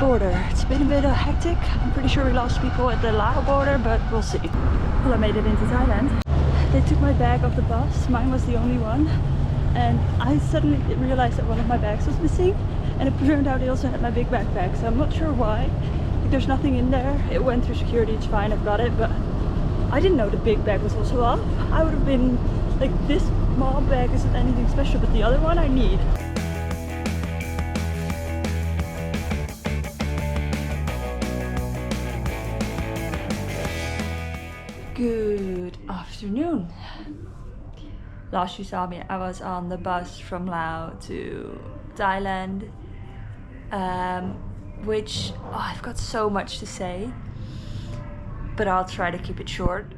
border. It's been a bit hectic. I'm pretty sure we lost people at the Laos border, but we'll see. Well, I made it into Thailand. They took my bag off the bus. Mine was the only one. And I suddenly realized that one of my bags was missing. And it turned out they also had my big backpack. So I'm not sure why. Like, there's nothing in there. It went through security. It's fine. I've got it. But I didn't know the big bag was also off. I would have been like, this small bag isn't anything special, but the other one I need. Good afternoon. Last you saw me, I was on the bus from Laos to Thailand, which I've got so much to say, but I'll try to keep it short.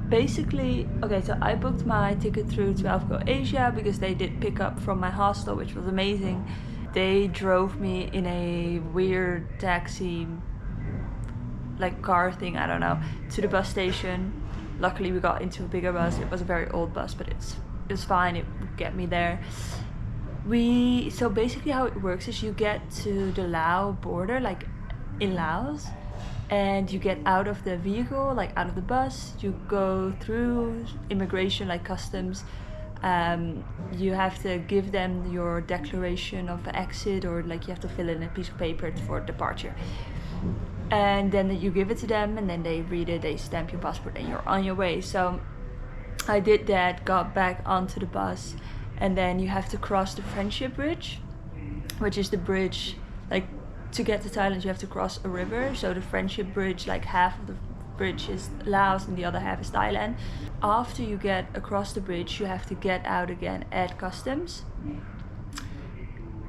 Basically, okay, so I booked my ticket through 12 Go Asia because they did pick up from my hostel, which was amazing. They drove me in a weird taxi, like car thing, I don't know, to the bus station. Luckily we got into a bigger bus. It was a very old bus, but it was fine. It would get me there. So basically how it works is you get to the Laos border, like in Laos, and you get out of the vehicle, like out of the bus, you go through immigration, like customs. You have to give them your declaration of exit, or like you have to fill in a piece of paper for departure. And then you give it to them, and then they read it, they stamp your passport, and you're on your way. So I did that, got back onto the bus, and then you have to cross the Friendship Bridge, which is the bridge, like to get to Thailand you have to cross a river. So the Friendship Bridge, like half of the bridge is Laos and the other half is Thailand. After you get across the bridge, you have to get out again at customs.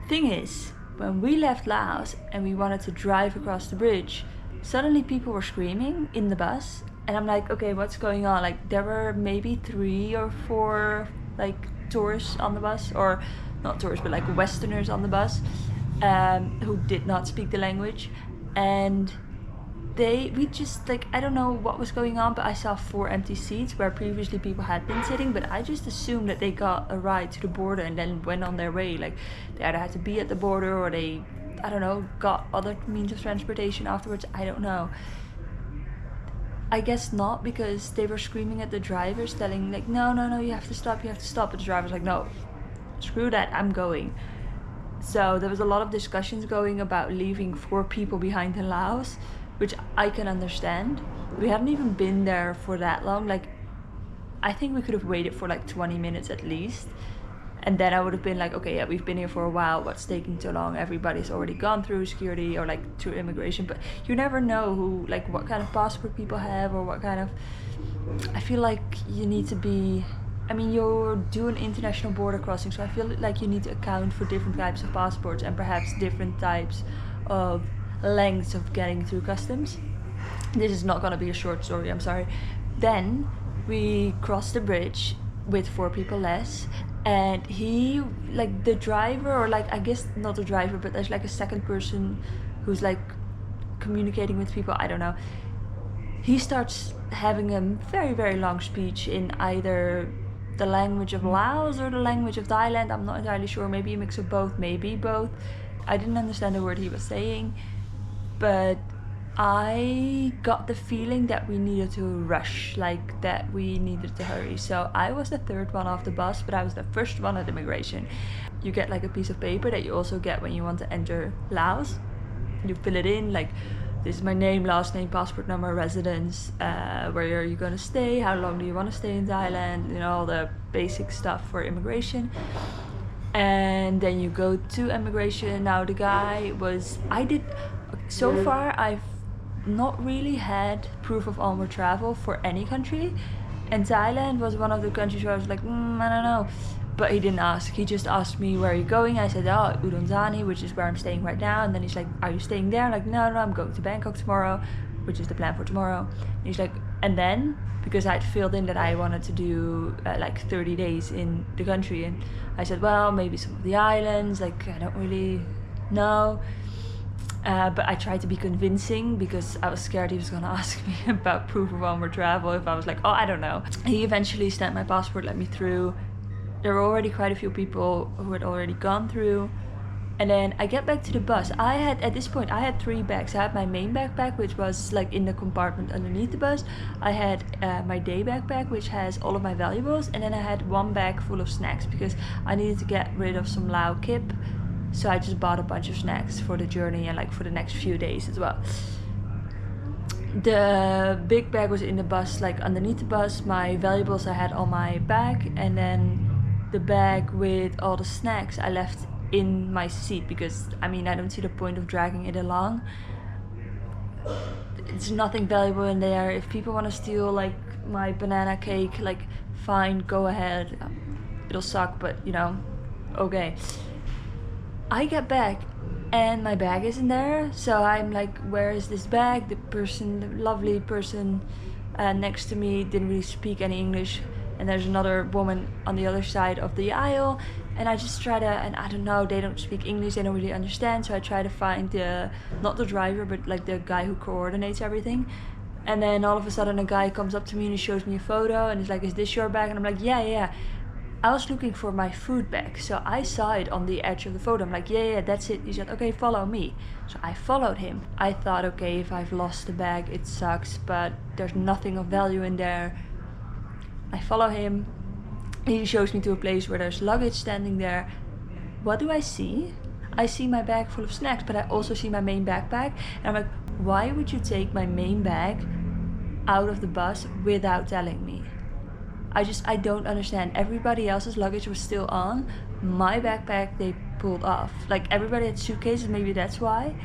Thing is, when we left Laos and we wanted to drive across the bridge, suddenly people were screaming in the bus, and I'm like, okay, what's going on? Like, there were maybe 3 or 4 like tourists on the bus, or not tourists, but like Westerners on the bus, who did not speak the language, and we just like, I don't know what was going on, but I saw 4 empty seats where previously people had been sitting, but I just assumed that they got a ride to the border and then went on their way. Like, they either had to be at the border or they, I don't know, got other means of transportation afterwards. I don't know. I guess not, because they were screaming at the drivers, telling like, no, you have to stop, but the driver's like, no, screw that, I'm going. So there was a lot of discussions going about leaving 4 people behind in Laos, which I can understand. We hadn't even been there for that long. Like, I think we could have waited for like 20 minutes at least. And then I would have been like, okay, yeah, we've been here for a while. What's taking so long? Everybody's already gone through security or like through immigration. But you never know who, like what kind of passport people have, or what kind of, I feel like you need to be, I mean, you're doing international border crossing. So I feel like you need to account for different types of passports and perhaps different types of lengths of getting through customs. This is not gonna be a short story, I'm sorry. Then we crossed the bridge with 4 people less, and he, like the driver, or like, I guess not the driver, but there's like a second person who's like communicating with people, I don't know. He starts having a very, very long speech in either the language of Laos or the language of Thailand. I'm not entirely sure, maybe a mix of both, maybe both. I didn't understand the word he was saying, but I got the feeling that we needed to rush, like that we needed to hurry. So I was the 3rd one off the bus, but I was the 1st one at immigration. You get like a piece of paper that you also get when you want to enter Laos. You fill it in, like, this is my name, last name, passport number, residence, where are you gonna stay, how long do you want to stay in Thailand, you know, all the basic stuff for immigration. And then you go to immigration. Now the guy was, so far I've not really had proof of onward travel for any country, and Thailand was one of the countries where I was like, I don't know, but he didn't ask. He just asked me, where are you going? I said, oh, Udon Thani, which is where I'm staying right now. And then he's like, are you staying there? I'm like, no, I'm going to Bangkok tomorrow, which is the plan for tomorrow. And he's like, and then, because I'd filled in that I wanted to do like 30 days in the country, and I said, well, maybe some of the islands, like I don't really know. But I tried to be convincing because I was scared he was gonna ask me about proof of onward travel if I was like, oh, I don't know. He eventually stamped my passport, let me through. There were already quite a few people who had already gone through. And then I get back to the bus. At this point, I had 3 bags. I had my main backpack, which was like in the compartment underneath the bus. I had my day backpack, which has all of my valuables. And then I had 1 bag full of snacks because I needed to get rid of some Lao kip. So I just bought a bunch of snacks for the journey and like for the next few days as well. The big bag was in the bus, like underneath the bus. My valuables I had on my bag. And then the bag with all the snacks I left in my seat because I mean I don't see the point of dragging it along. It's nothing valuable in there. If people want to steal like my banana cake, like fine, go ahead. It'll suck, but you know, okay. I get back and my bag isn't there, so I'm like, where is this bag? The lovely person next to me didn't really speak any English, and there's another woman on the other side of the aisle. And I just try to, and I don't know, they don't speak English, they don't really understand. So I try to find not the driver, but like the guy who coordinates everything. And then all of a sudden a guy comes up to me and he shows me a photo and he's like, is this your bag? And I'm like, yeah. I was looking for my food bag. So I saw it on the edge of the photo. I'm like, yeah, that's it. He said, okay, follow me. So I followed him. I thought, okay, if I've lost the bag, it sucks, but there's nothing of value in there. I follow him. He shows me to a place where there's luggage standing there. What do I see? I see my bag full of snacks, but I also see my main backpack. And I'm like, why would you take my main bag out of the bus without telling me? I don't understand. Everybody else's luggage was still on. My backpack they pulled off. Like everybody had suitcases, maybe that's why.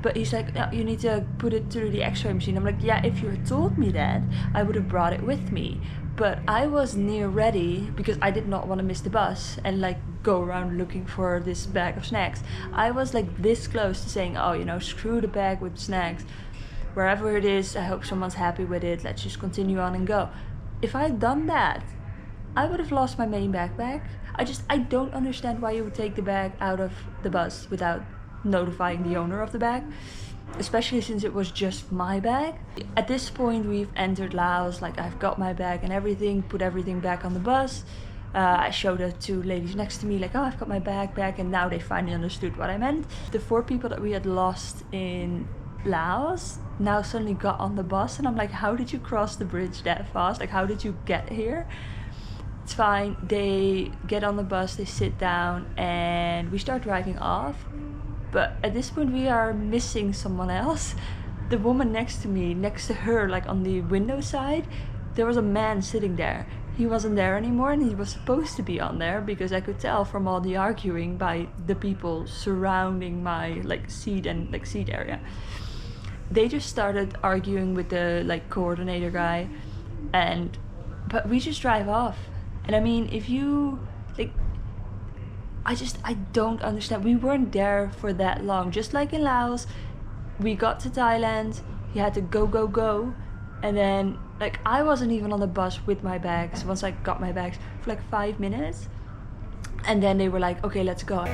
But he's like, no, you need to put it through the x-ray machine. I'm like, yeah, if you had told me that, I would have brought it with me. But I was near ready because I did not want to miss the bus and like go around looking for this bag of snacks. I was like this close to saying, oh, you know, screw the bag with snacks. Wherever it is, I hope someone's happy with it. Let's just continue on and go. If I had done that, I would have lost my main backpack. I don't understand why you would take the bag out of the bus without notifying the owner of the bag. Especially since it was just my bag. At this point we've entered Laos, like I've got my bag and everything, put everything back on the bus. I showed the 2 ladies next to me like, oh, I've got my bag back, and now they finally understood what I meant. The 4 people that we had lost in Laos now suddenly got on the bus, and I'm like, how did you cross the bridge that fast? Like, how did you get here? It's fine. They get on the bus, they sit down, and we start driving off. But at this point we are missing someone else. The woman next to me, next to her, like on the window side, there was a man sitting there. He wasn't there anymore, and he was supposed to be on there because I could tell from all the arguing by the people surrounding my like seat and like seat area. They just started arguing with the like coordinator guy, but we just drive off. And I mean, if you like, I don't understand. We weren't there for that long. Just like in Laos, we got to Thailand, you had to go. And then like I wasn't even on the bus with my bags once I got my bags for like 5 minutes. And then they were like, okay, let's go.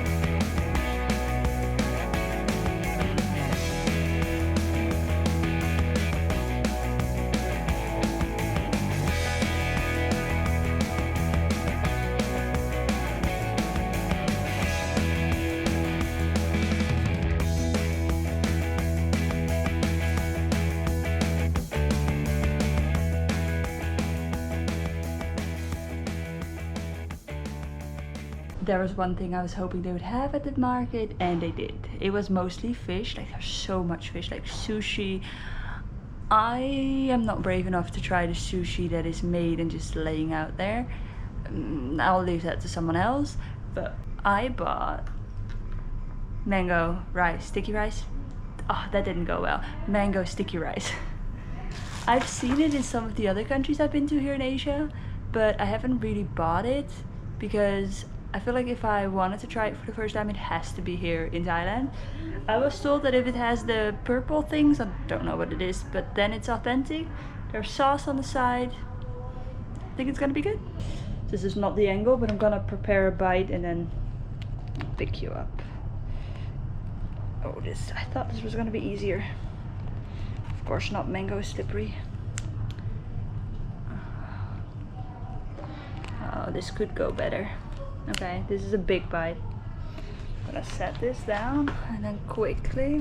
There was one thing I was hoping they would have at the market, and they did. It was mostly fish. Like there's so much fish, like sushi. I am not brave enough to try the sushi that is made and just laying out there. I'll leave that to someone else. But I bought mango rice, sticky rice. Oh, that didn't go well. Mango sticky rice. I've seen it in some of the other countries I've been to here in Asia, but I haven't really bought it because I feel like if I wanted to try it for the first time, it has to be here in Thailand. I was told that if it has the purple things, I don't know what it is, but then it's authentic. There's sauce on the side. I think it's gonna be good. This is not the angle, but I'm gonna prepare a bite and then pick you up. Oh, I thought this was gonna be easier. Of course not, mango is slippery. Oh, this could go better. Okay, this is a big bite. I'm gonna set this down and then quickly.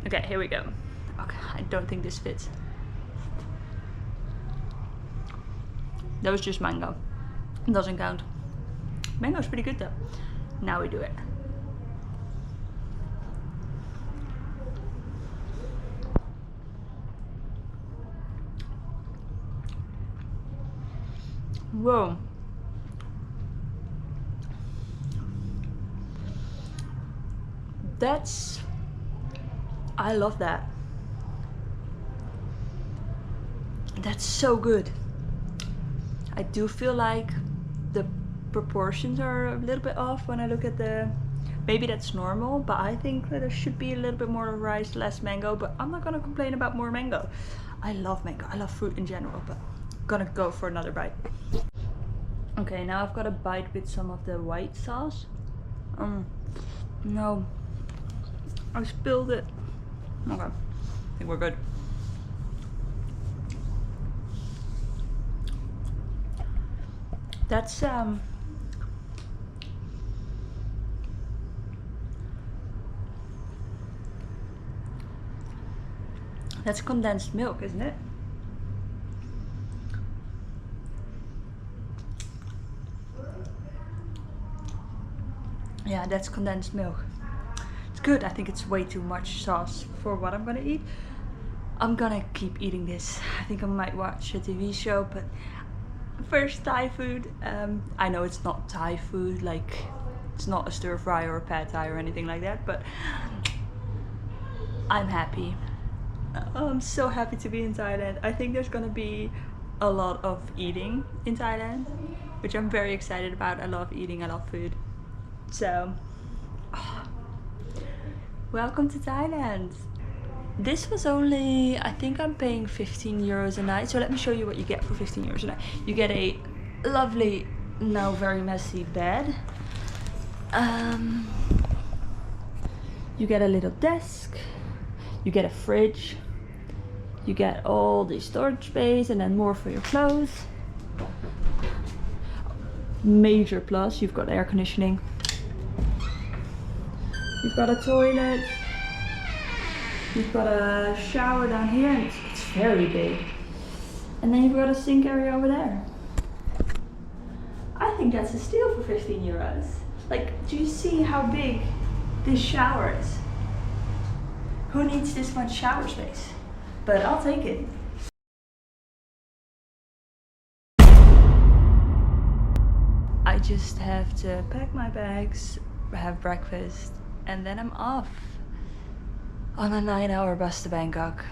Okay, here we go. Okay, I don't think this fits. That was just mango. Doesn't count. Mango's pretty good though. Now we do it. Whoa. I love that. That's so good. I do feel like the proportions are a little bit off when I look at the, maybe that's normal, but I think that there should be a little bit more rice, less mango, but I'm not gonna complain about more mango. I love mango, I love fruit in general, but I'm gonna go for another bite. Okay, now I've got a bite with some of the white sauce. No, I spilled it. Okay, I think we're good. That's condensed milk, isn't it? Yeah, that's condensed milk. It's good. I think it's way too much sauce for what I'm gonna eat. I'm gonna keep eating this. I think I might watch a TV show, but first Thai food. I know it's not Thai food, like it's not a stir fry or a pad Thai or anything like that, but I'm happy. I'm so happy to be in Thailand. I think there's gonna be a lot of eating in Thailand, which I'm very excited about. I love eating, I love food. So, welcome to Thailand. This was only, I think I'm paying 15 euros a night. So let me show you what you get for 15 euros a night. You get a lovely, now very messy bed. You get a little desk. You get a fridge. You get all the storage space and then more for your clothes. Major plus, you've got air conditioning. You've got a toilet. You've got a shower down here, and it's very big. And then you've got a sink area over there. I think that's a steal for 15 euros. Like, do you see how big this shower is? Who needs this much shower space? But I'll take it. I just have to pack my bags, have breakfast, and then I'm off on a 9-hour bus to Bangkok.